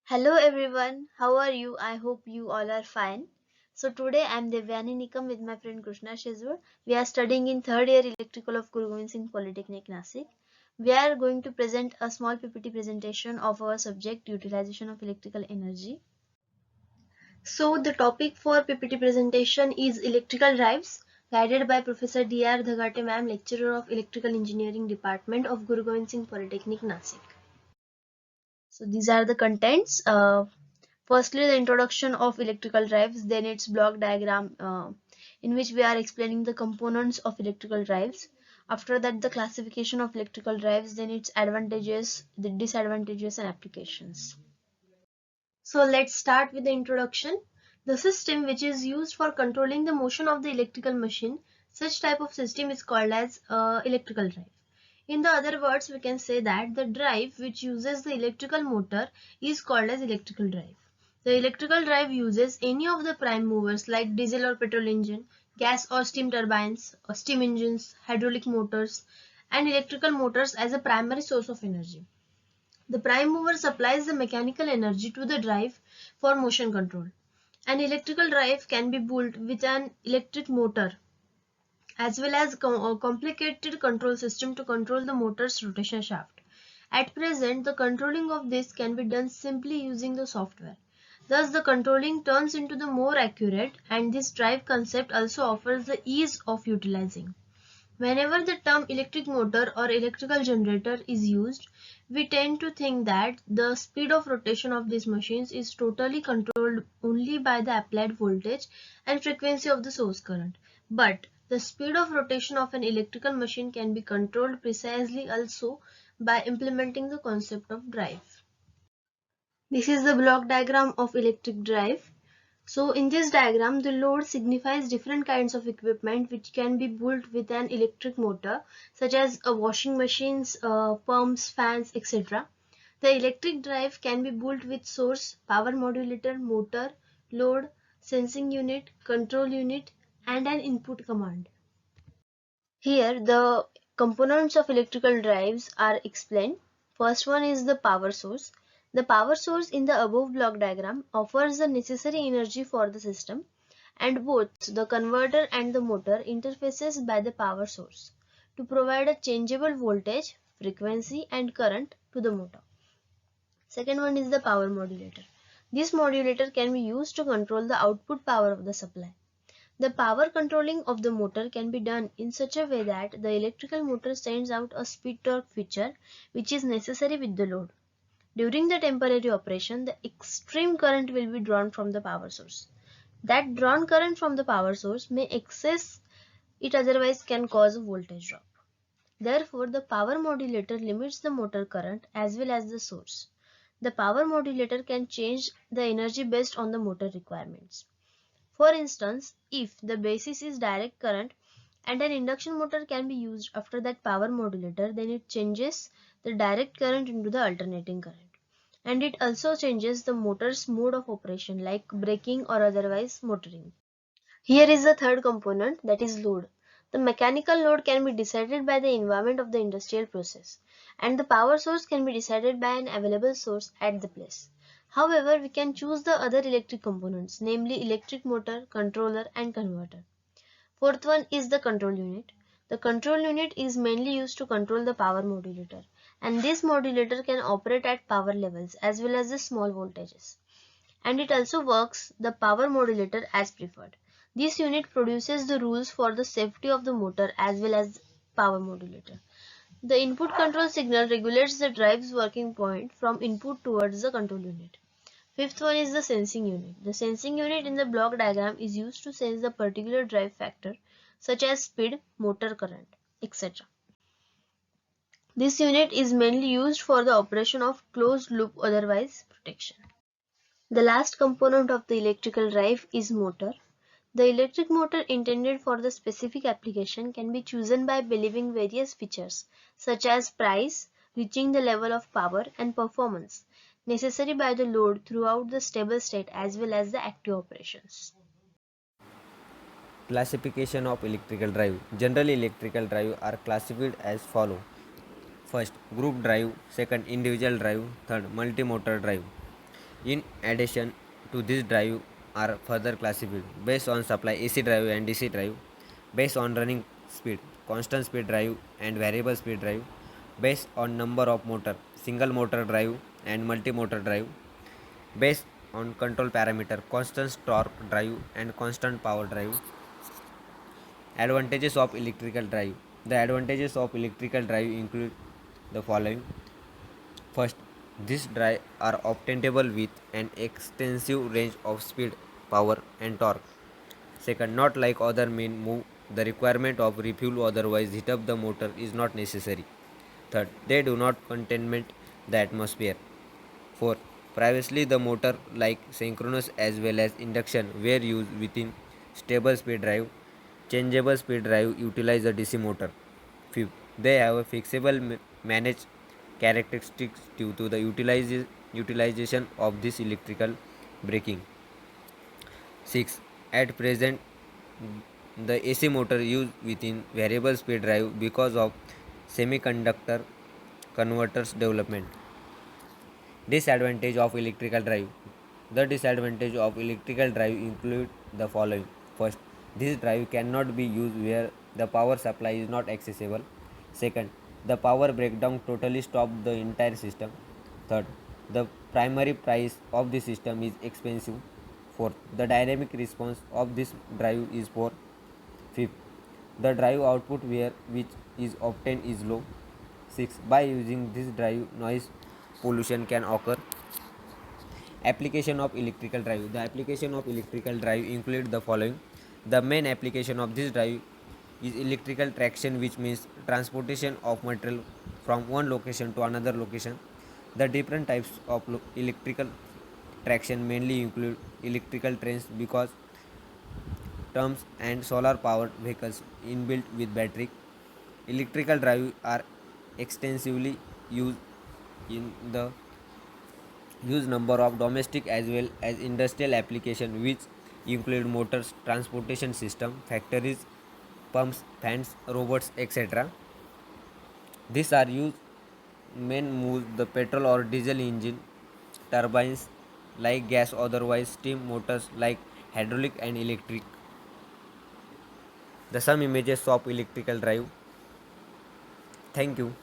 Hello everyone, how are you? I hope you all are fine. So today I am Devyani Nikam with my friend Krishna Shezur. We are studying in third year electrical of Guru Gobind Singh Polytechnic Nasik. We are going to present a small PPT presentation of our subject utilization of electrical energy. So the topic for PPT presentation is electrical drives guided by Professor D.R. Dhagate ma'am, lecturer of electrical engineering department of Guru Gobind Singh Polytechnic Nasik. So these are the contents. Firstly, the introduction of electrical drives, then its block diagram in which we are explaining the components of electrical drives. After that, the classification of electrical drives, then its advantages, the disadvantages and applications. So let's start with the introduction. The system which is used for controlling the motion of the electrical machine, such type of system is called as electrical drive. In the other words, we can say that the drive which uses the electrical motor is called as electrical drive. The electrical drive uses any of the prime movers like diesel or petrol engine, gas or steam turbines, or steam engines, hydraulic motors, and electrical motors as a primary source of energy. The prime mover supplies the mechanical energy to the drive for motion control. An electrical drive can be built with an electric motor as well as a complicated control system to control the motor's rotation shaft. At present, the controlling of this can be done simply using the software. Thus, the controlling turns into the more accurate, and this drive concept also offers the ease of utilizing. Whenever the term electric motor or electrical generator is used, we tend to think that the speed of rotation of these machines is totally controlled only by the applied voltage and frequency of the source current. But the speed of rotation of an electrical machine can be controlled precisely also by implementing the concept of drive. This is the block diagram of electric drive. So in this diagram, the load signifies different kinds of equipment which can be built with an electric motor, such as washing machines, pumps, fans, etc. The electric drive can be built with source, power modulator, motor, load, sensing unit, control unit, and an input command. Here, the components of electrical drives are explained. First one is the power source. The power source in the above block diagram offers the necessary energy for the system, and both the converter and the motor interfaces by the power source to provide a changeable voltage, frequency, and current to the motor. Second one is the power modulator. This modulator can be used to control the output power of the supply. The power controlling of the motor can be done in such a way that the electrical motor sends out a speed torque feature which is necessary with the load. During the temporary operation, the extreme current will be drawn from the power source. That drawn current from the power source may excess it, otherwise can cause a voltage drop. Therefore, the power modulator limits the motor current as well as the source. The power modulator can change the energy based on the motor requirements. For instance, if the basis is direct current and an induction motor can be used after that power modulator, then it changes the direct current into the alternating current. And it also changes the motor's mode of operation like braking or otherwise motoring. Here is the third component, that is load. The mechanical load can be decided by the environment of the industrial process, and the power source can be decided by an available source at the place. However, we can choose the other electric components, namely electric motor, controller and converter. Fourth one is the control unit. The control unit is mainly used to control the power modulator, and this modulator can operate at power levels as well as the small voltages. And it also works the power modulator as preferred. This unit produces the rules for the safety of the motor as well as power modulator. The input control signal regulates the drive's working point from input towards the control unit. Fifth one is the sensing unit. The sensing unit in the block diagram is used to sense the particular drive factor such as speed, motor current, etc. This unit is mainly used for the operation of closed loop, otherwise protection. The last component of the electrical drive is motor. The electric motor intended for the specific application can be chosen by believing various features such as price, reaching the level of power and performance necessary by the load throughout the stable state as well as the active operations. Classification of electrical drive. Generally, electrical drive are classified as follow. First, group drive. Second, individual drive. Third, multi-motor drive. In addition to this drive are further classified based on supply AC drive and DC drive, based on running speed, constant speed drive and variable speed drive, based on number of motor, single motor drive and multi motor drive, based on control parameter, constant torque drive and constant power drive. Advantages of electrical drive. The advantages of electrical drive include the following. First, these drives are obtainable with an extensive range of speed, power, and torque. Second, not like other main move, the requirement of refuel otherwise heat up the motor is not necessary. Third, they do not contaminate the atmosphere. Fourth, previously the motor like synchronous as well as induction were used within stable speed drive. Changeable speed drive utilize the DC motor. Fifth, they have a fixable managed characteristics due to the utilization of this electrical braking. 6. At present, the AC motor used within variable speed drive because of semiconductor converters development. Disadvantage of electrical drive. The disadvantage of electrical drive include the following. First, this drive cannot be used where the power supply is not accessible. Second, the power breakdown totally stops the entire system. Third, the primary price of the system is expensive. Fourth, the dynamic response of this drive is poor. Fifth, the drive output where which is obtained is low. Sixth, by using this drive, noise pollution can occur. Application of electrical drive. The application of electrical drive include the following. The main application of this drive is electrical traction, which means transportation of material from one location to another location. The different types of electrical traction mainly include electrical trains because terms and solar powered vehicles inbuilt with battery. Electrical drive are extensively used in the huge number of domestic as well as industrial applications, which include motors, transportation system, factories, pumps, fans, robots, etc. These are used main move the petrol or diesel engine, turbines like gas, otherwise steam motors like hydraulic and electric. The some images of electrical drive. Thank you.